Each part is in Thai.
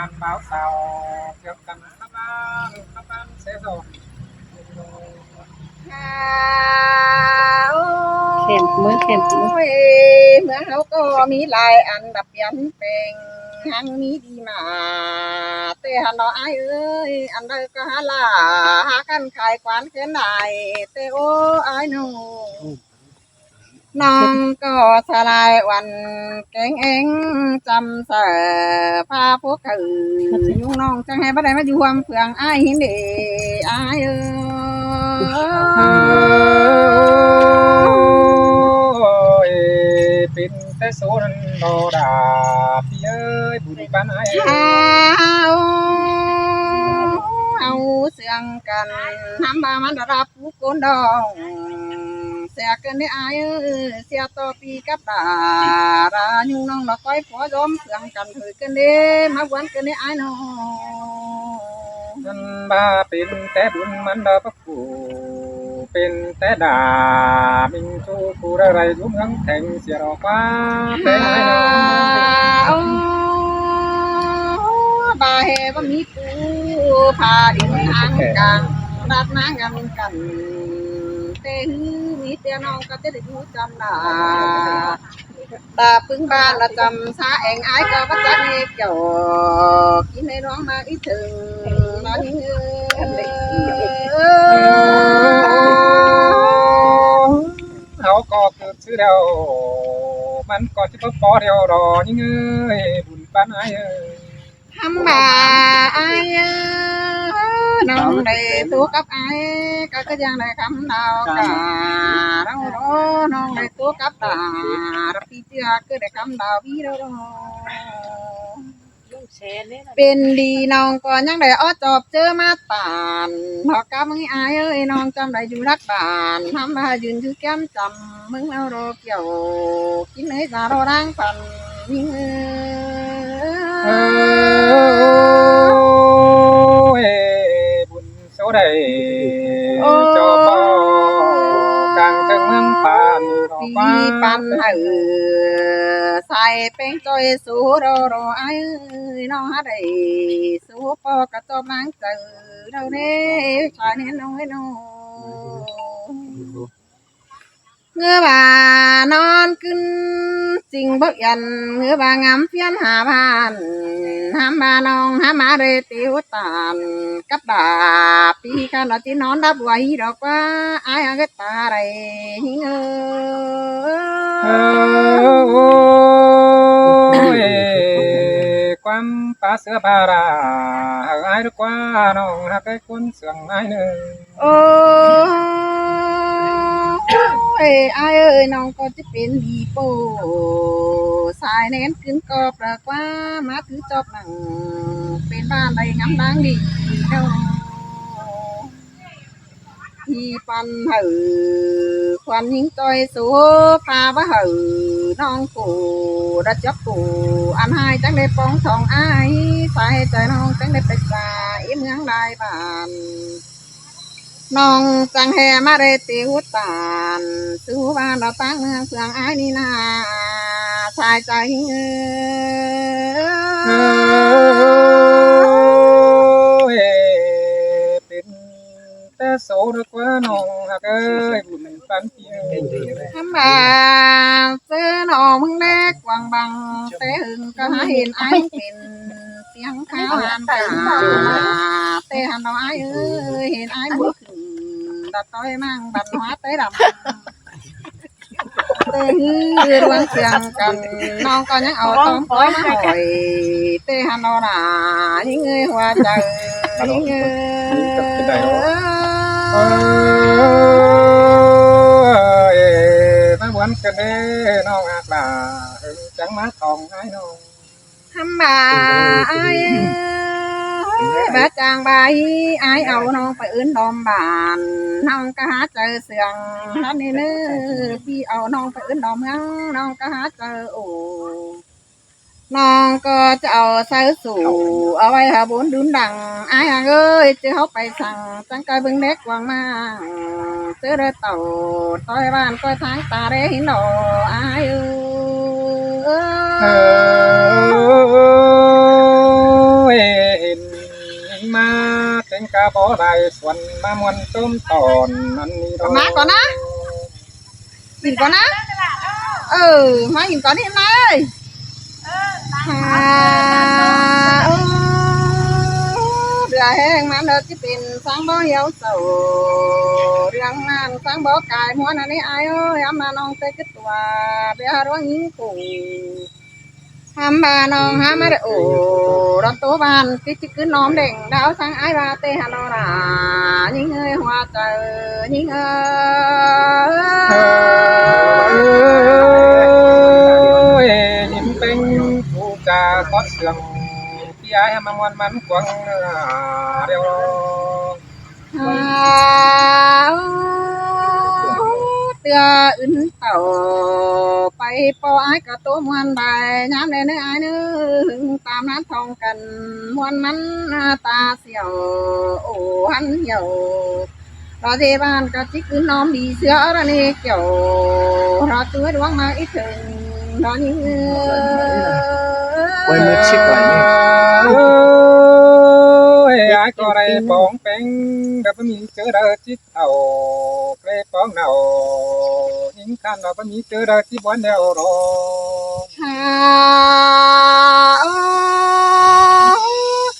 านบ่าวสาวเกี่ยวกันข้าบ้านเสียดอกเข็มมือเข็มมือ เมื่อเขาก็มีหลายอันดับยันเป็นหังมีดีมาแต่หันดออายเอ้ยอันใดก็หาลาหากันขายกวานเขียนได้แต่โอ้อายน้องก็สลายวันแกงเองจำเสือพาพวกเขายุ่งน้องจังให้บ่ได้มาอยู่ความเพื่องอายเห็นเด้อายเอ้ยเป็นแต่โซนโดดาพี่เอ้ยบุญปานไอ้เอาเสียงกันทำบามันรับผู้คนดองเสียกันได้อายเสียต่อปีกับดารายุ่งน้องดอกก้อยผัวจอมเสียงกันถือกันเด้มาวันกันได้อายน้องมันบ้าเป็นแต่บุญมันดาพระกูเป็นแต่ดามิงจูกูอะไรยุ่งทั้งแทงเสียดอกว่าแต่ไอ้น้องบาเฮบ่มีกูพาดินทางกลางรัดน้ำกันเต้มีเตียน้องก็จะได้รู้จำได้ตาพึ่งบ้านละจำสาเองไอ้ก็ว่าจะเนกเกี่ยวกินในน้องมาอีถึงมาเงเขาก็เกิดชื่อเดียวมันก็จะพอเดียวรอยิ่งเอ้ยบุญปานไอ้ทำบ่าไอ้น้องได้ตัวกับไอ้ก็ยังได้คำดาวกาเราน้องได้ตัวกับตารับพี่เจ้าก็ได้คำดาวพี่เราเป็นดีน้องก็ยังได้อ้อจอบเจอมาตานพอกับมึงอายเอ้ยน้องจำได้อยู่รักบ้านทำมายืนถือแก้มจำมึงเอาโรเกี่ยวกินเลยสารร่างปันยิงบุญโซได้จอบกลางจังเมืองปานปีปันใส่เป็นจอยสูรอไอ้น้องหาได้สูปอกระจอบนางเจอเราเด้ชายเน้นน้อยน้องเงือบานอนขึ้นจริงบ่ยันเงือบางามเพียนหาบ้านหามบานองหามาเรติวตานกับดาปีขนาดที่นอนดับไว้ดอกว่าอายก็ตาไรเงความป่าเสือพาราไอ้ดอกว่าน้องหักไอ้คนเสื่องไอ้หนึ่งไอ้เอ้ยน้องก็จะเป็นดีโปสายเน้นขึ้นก็ปรากว่ามาถือจอบหนังเป็นบ้านใดงามดังดีเนาะที่ปันควันยิงจอยสูพาว่าน้องกูรัจับกูอันให้จังได้ป้องทองอ้ายสายใจน้องจังได้ไปสายเมืองได้บ้านน้องจังแห่มาเรติวตานสู้บ้านเราตั้งเมืองเสืองอ้ายนี่นาสายใจเป็นแต่โสดกว่าน้องหักเอ้ยบุญปันเพียงทำมาเจอน้องมึงแรกวางบังแต่หึงก็หาเห็นอ้ายเป็นเสียงข้าวหันกาแต่หันน้องอ้ายเอ้ยเห็นอ้ายมือขึ้นดัดต้อยมั่งบันหัวเต้ดำเต้รวงเสียงกันน้องก็ยังเอาต้อมก้อยมาหอยเต้หันน้องหนายิ่งเงยหัวใจยิ่งเงยมาวันกันเด้น้องอาตาจังมาทองไอ้น้องทำบ่าไอ้บาจางใบไอ้เอาน้องไปอื่นดอมบานน้องก็หาเจอเสียงนั่นนี่เนื้อพี่เอาน้องไปอื่นดอมงั้งน้องก็หาเจอโอ้น้องก็จะเอาใส่สู่เอาไว้หาบุญดุนดังไอ้เอ้ยจะเขาไปสั่งจังไกบึงเด็กวางมาเจอเรือเต่าต้อยบ้านก้อยทางตาเรหินโอไอ้เอ้ย บ่ได้ส่วนมามวนต้มตอนนั้นนี่ดอก มาก่อนนะกินก่อนนะมากินก่อนนี่มาเลยเรือแห้งมันเดินที่เป็นสังบ่เหี่ยวเศร้าเรื่องนั้นสังบ่กายม้วนอันนี้อายเอ้ยอามาน้องเตะกตัวเบียร้องยิงกูทำบาน้องหามาได้โอ้รถตัวบานที่ขึ้นน้อมเด่งดาวสังอายบาเตหานอรายิงเอ้ยหัวใจยิงเอ้ยหินเป็นผู้จาคอดเสื่องพี่ยายมามวนมันกวางเดียวเตืออื่นเต่าไปปอไอ้กับตัวมวนใบย้ำในเนื้อไอ้เนื้อตามนั้นทองกันมวนมันตาเสียวโอ้หันเหี่ยวรอเจบ้านกับจิกคืนน้อมดีเสือระเนเกี่ยวรอตัวดวงมาอีกถึงรอยิงไว้มือชิดไว้ไอ้ก็ได้ปองเป็งแต่ไม่มีเจอได้จิตเอาเกลปองเนายิงกันเราไม่มีเจอได้ที่บ้านเดียวรอ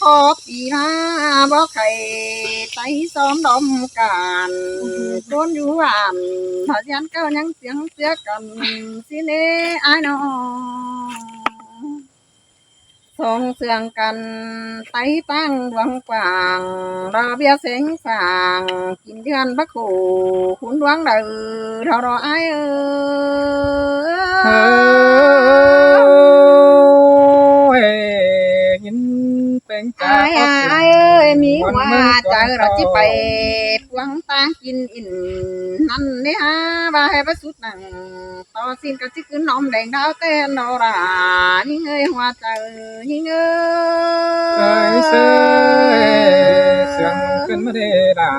ขอปีนาบอกใครใจซ้อมดมกันโดนอยู่อ่านถ้ายันเก้ายังเสียงเสียกันสิเนไอ้น้องส่งเสียงกันไต่ตั้งดวงกว้างรอเบียเสียงสางกินเดือนพระขู่คุณดวงเดือเท่ารอไอ้หินเป็นใจไอ้มีว่าใจเราจะไปพวงตากินอินนั่นเนี่ยบาให้ประสุดนังต่อสิ้นก็จะขึ้นน้อมแดงดาวเต้นนรายิ่งเอ้ยหัวใจยิ่งเอ้ยเสียงขึ้นมาได้ดา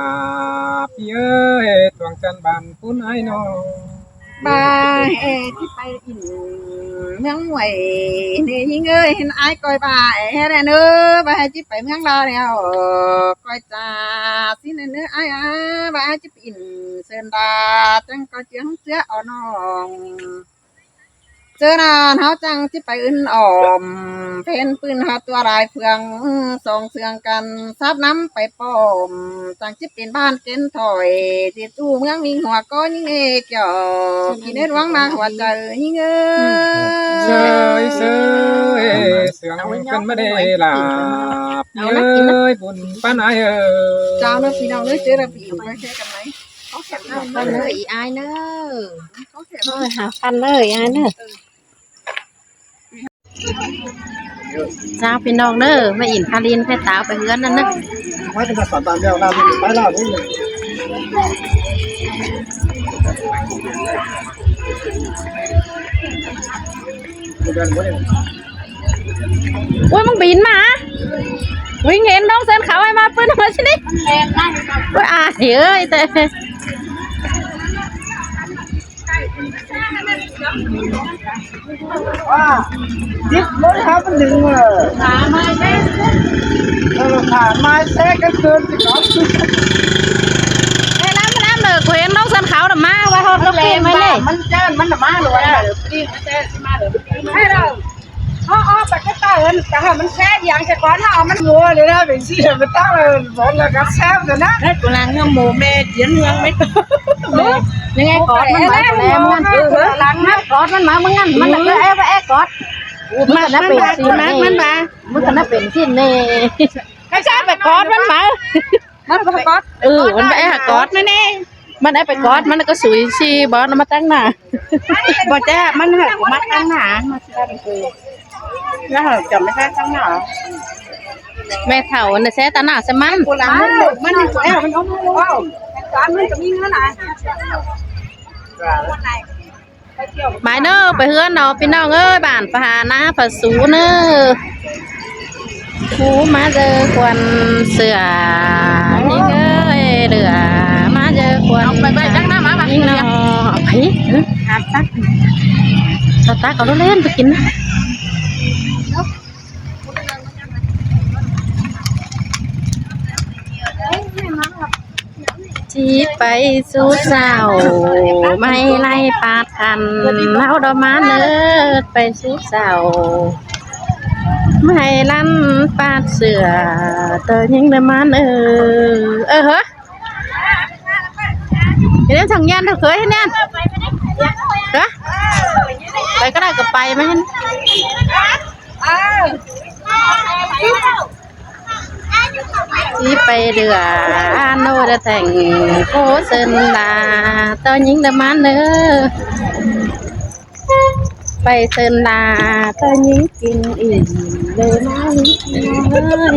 พี่เอ้ยดวงจันทร์บานพุ่นไอ้น้องบาที่ไปอินเมืองหวยนี่ยิ่งเอ้ยเห็นไอ้ก้อยบาเฮ้ยเนื้อบาที่ไปเมืองลาวแล้วก้อยจ่าสิเนื้อไอ้บาที่ไปอินเส้นดาจังก็เจียงเสืออ่อนน้องเจอนานเขาจังที่ไปอื่นออมเพนปืนหาตัวลายเฟืองส่องเสืองกันซับน้ำไปป้อมจังที่เป็นบ้านเก้นถอยที่ตู้เมืองมีหัวก็ยิ่งเกี่ยวกินได้หวังมาหัวใจยิ่งเสียงกันไม่ได้ลาเอ้ยบุญป้าไหนเจ้าเนื้อพี่น้องเนื้อเจอระบีไม่ใช่กันไหมเขาแข็งหน้าบ้านเลยอีไอเนอะเขาแข็งหาฟันเลยอันเนอะเจ้าพี่น้องเด้อมาอินพาลินแพ่ตาไปเฮือนนั่นนะไม่เป็นการสอนตามเดียวเราไปเล่านี่โอ้ยมึงบินมาวิ่งเห็นน้องเส้นขาวให้มาปืนมาชิลิโอ้ยเฮ้ยแต่ว่าดิบรถครับมันดึงขาไม้แท้ขาไม้แท้กันเกินสิครับไอ้น้ำเลยเห็นน้องเส้นขาวน่ะมาว่าเขาเราเก่งไหมเลยมันเจ้ามันน่ะมาเลยดีมันเจ้ามาเลยให้เราไปก็ตายแต่ถ้ามันแช่อย่างจะก้อนเอามันงัวเลยนะเป็นสิมันตั้งเลยหมดแล้วก็แช่เลยนะให้กูล้างเนื้อหมูแม่เจียนเมืองไม่ยังไงกอดมันมาแล้วมันล้างน้ำกอดมันมามึงงั้นมันก็แอบกอดมันน่ะเป็นสิมันมามันก็น่ะเป็นสิเน่ให้ใช่ไปกอดมันมามันไปกอดมันไปหากอดแน่มันได้ไปกอดมันก็สวยสิบอสมาตั้งหน้าบอสจ้ามันหักมาตั้งหน้ามาแล้วจำไม่ได้ตั้งหน้าแม่เฒ่าเนี่ยแซ่ตาหน้าใช่มันมันแอบมันเอาว้าวการมันจะมีเงินไหนหมายเนอไปเฮือนเนาะพี่น้องเอ้ยบ้านปะหานะปะสูเนอหูมาเจอควันเสือนี่เอ้ยเดือมาเจอควันไปจังหน้ามายิงเนาะไปอาบตักตักเอาเล่นไปกินนะ ชีไปสู่เศร้าไม่ไล่ปาดคันเล่าดอกมาเนิดไปสู่เศร้าไม่ลั่นปาดเสือเตยยิงดอกมาเนิดเฮ้ยเดี๋ยวทางยันเธอเคยให้แน่นเหรอไปก็ได้ก็ไปไหมฮะที่ไปเดือโนดแต่งโคเซนลาตอนยิงดมันเนอไปเซนลาตอนยิงกินอีกเลยนะเลย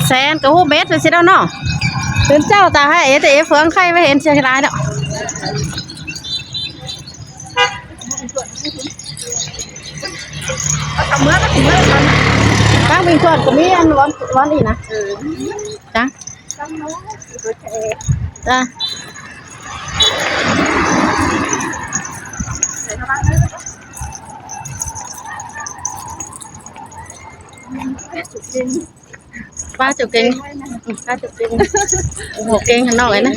แซนกับหูเบสไปสิแล้วเนาะเป็นเจ้าตาให้เอแต่เฟืองไข่ไม่เห็นเชียงรายเนาะบ้างเป็นคนก็มีอันร้อนอีกนะจ้ะจ้ะป้าจุกเก่งป้าจุกเก่งหัวเก่งข้างนอกเลยนะ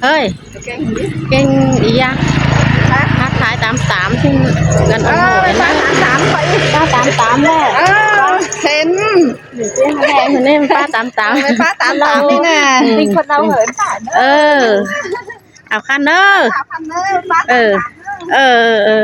เฮ้ยเก่งอียะทักทายตามที่กันโอ้โหป้าตามแม่เห็นแม่คนนี้ป้าตามป้าตามนี่ไงเป็นคนเราเหินผ่านเอาคันเนอร์เออ